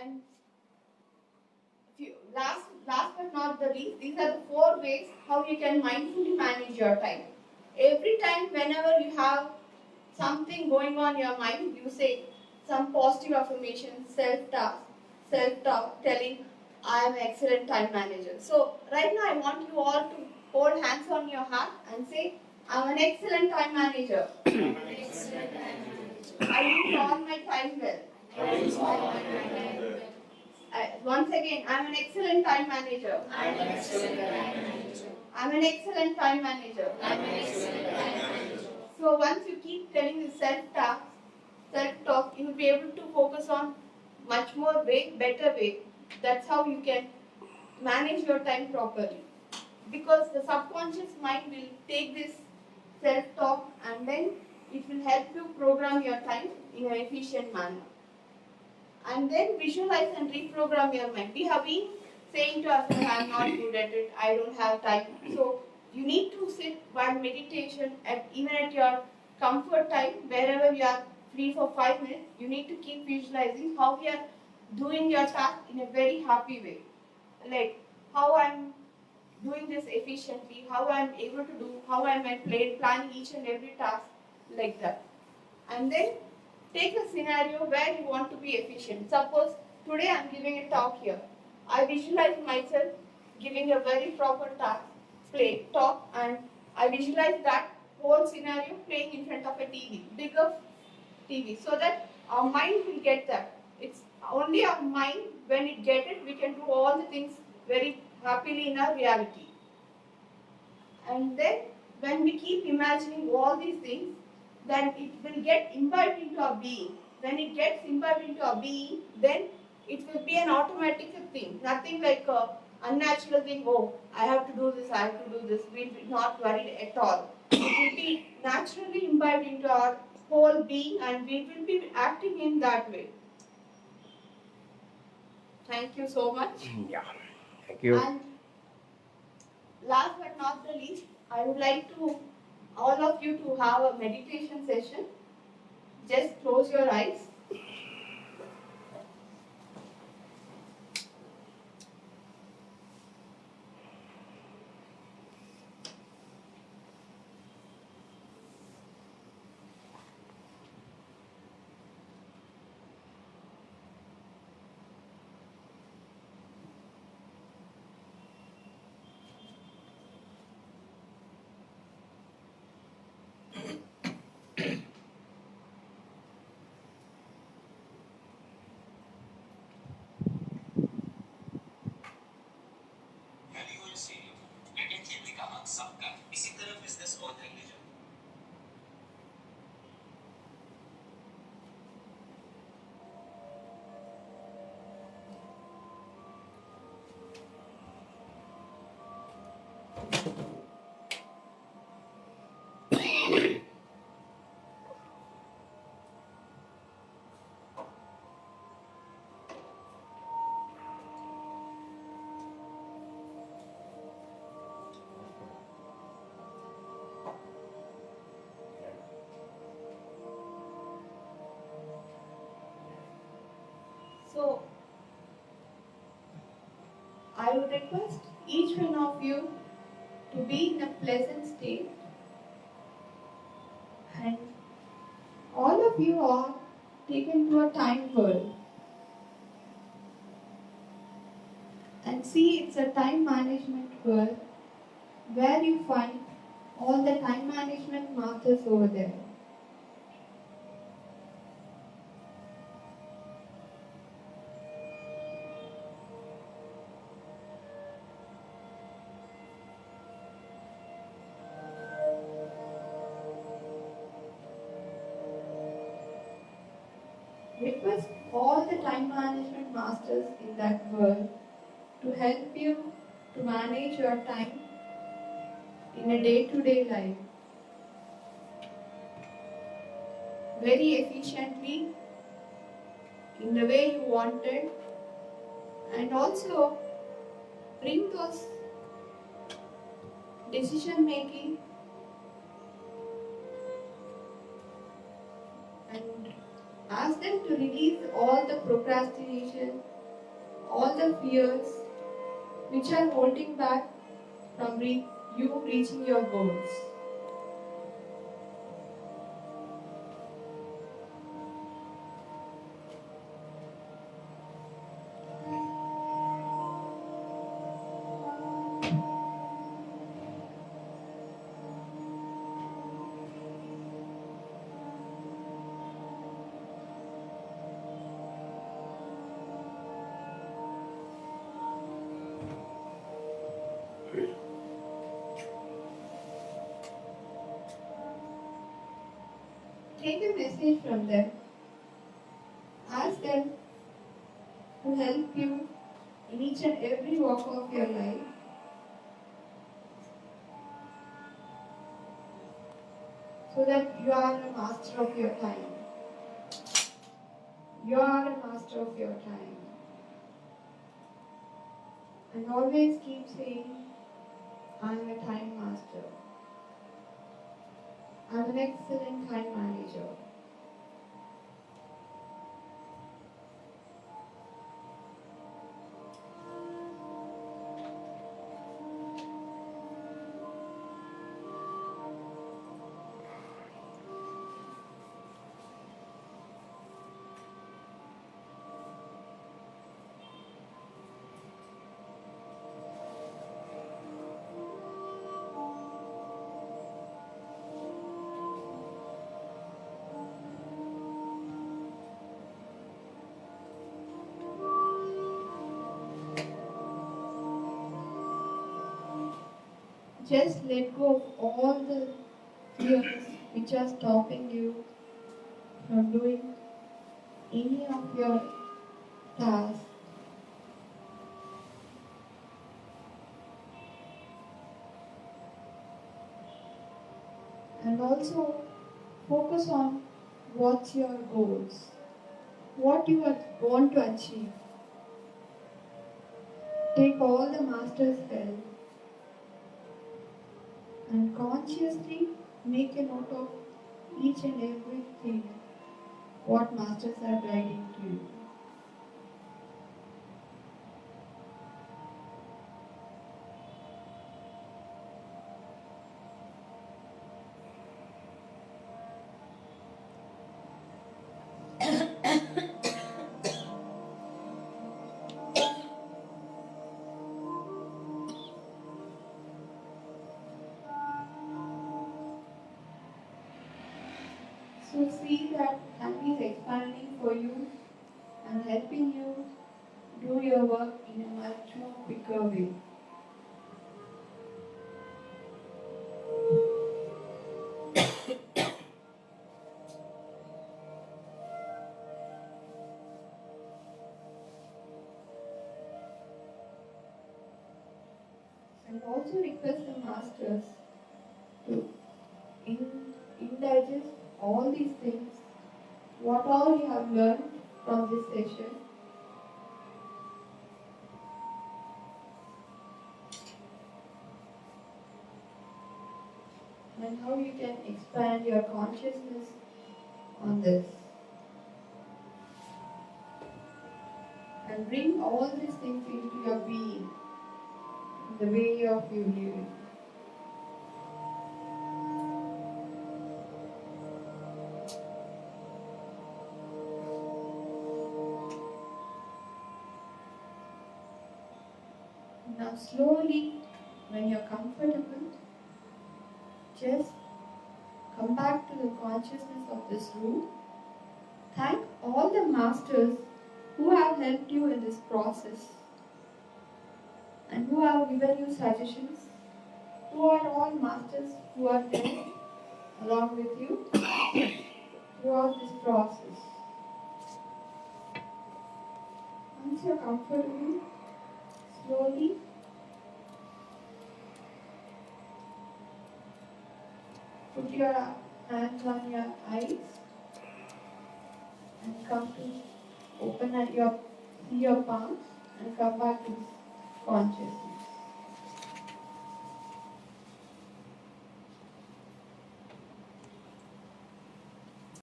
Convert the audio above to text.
And last but not the least, these are the 4 ways how you can mindfully manage your time. Every time, whenever you have something going on in your mind, you say some positive affirmation, self-talk, telling, I am an excellent time manager. So right now, I want you all to hold hands on your heart and say, I am an excellent time manager. I use all my time well. Once again, I am an excellent time manager. I am an excellent time manager. So once you keep telling the self-talk, you will be able to focus on much more better way. That's how you can manage your time properly. Because the subconscious mind will take this self-talk and then it will help you program your time in an efficient manner. And then visualize and reprogram your mind. We have been saying to ourselves, I am not good at it, I don't have time. So you need to sit while meditation even at your comfort time, wherever you are free for 5 minutes, you need to keep visualizing how you are doing your task in a very happy way. Like how I am doing this efficiently, how I am able to do, how I am planning each and every task like that. And then take a scenario where you want to be efficient. Suppose today I am giving a talk here. I visualize myself giving a very proper talk, and I visualize that whole scenario playing in front of a TV, bigger TV, so that our mind will get that. It's only our mind, when it gets it, we can do all the things very happily in our reality. And then when we keep imagining all these things, then it will get imbibed into our being. When it gets imbibed into our being, then it will be an automatic thing, nothing like a unnatural thing, oh, I have to do this, I have to do this. We'll be not worried at all. It will be naturally imbibed into our whole being and we will be acting in that way. Thank you so much. Yeah, thank you. And last but not the least, I would like to all of you to have a meditation session. Just close your eyes. So, I would request each one of you to be in a pleasant state, and all of you are taken to a time world and see it's a time management world where you find all the time management masters over there. Request all the time management masters in that world to help you to manage your time in a day-to-day life very efficiently, in the way you wanted, and also bring those decision making and Ask them to release all the procrastination, all the fears which are holding back from you reaching your goals. Take a message from them. Ask them to help you in each and every walk of your life. So that you are a master of your time. You are a master of your time. And always keep saying, I am a time master. I am an excellent time manager. Just let go of all the fears which are stopping you from doing any of your tasks. And also focus on what's your goals, what you want to achieve. Take all the master's help and consciously make a note of each and everything what masters are guiding to you. So see that time is expanding for you and helping you do your work in a much more quicker way. And also request the masters to indigest all these things, what all you have learned from this session, and how you can expand your consciousness on this. And bring all these things into your being, the way of you living. Now slowly, when you're comfortable, just come back to the consciousness of this room. Thank all the masters who have helped you in this process and who have given you suggestions, who are all masters who are there along with you throughout this process. Once you're comfortable, slowly put your hands on your eyes and come to open at see your palms and come back to consciousness.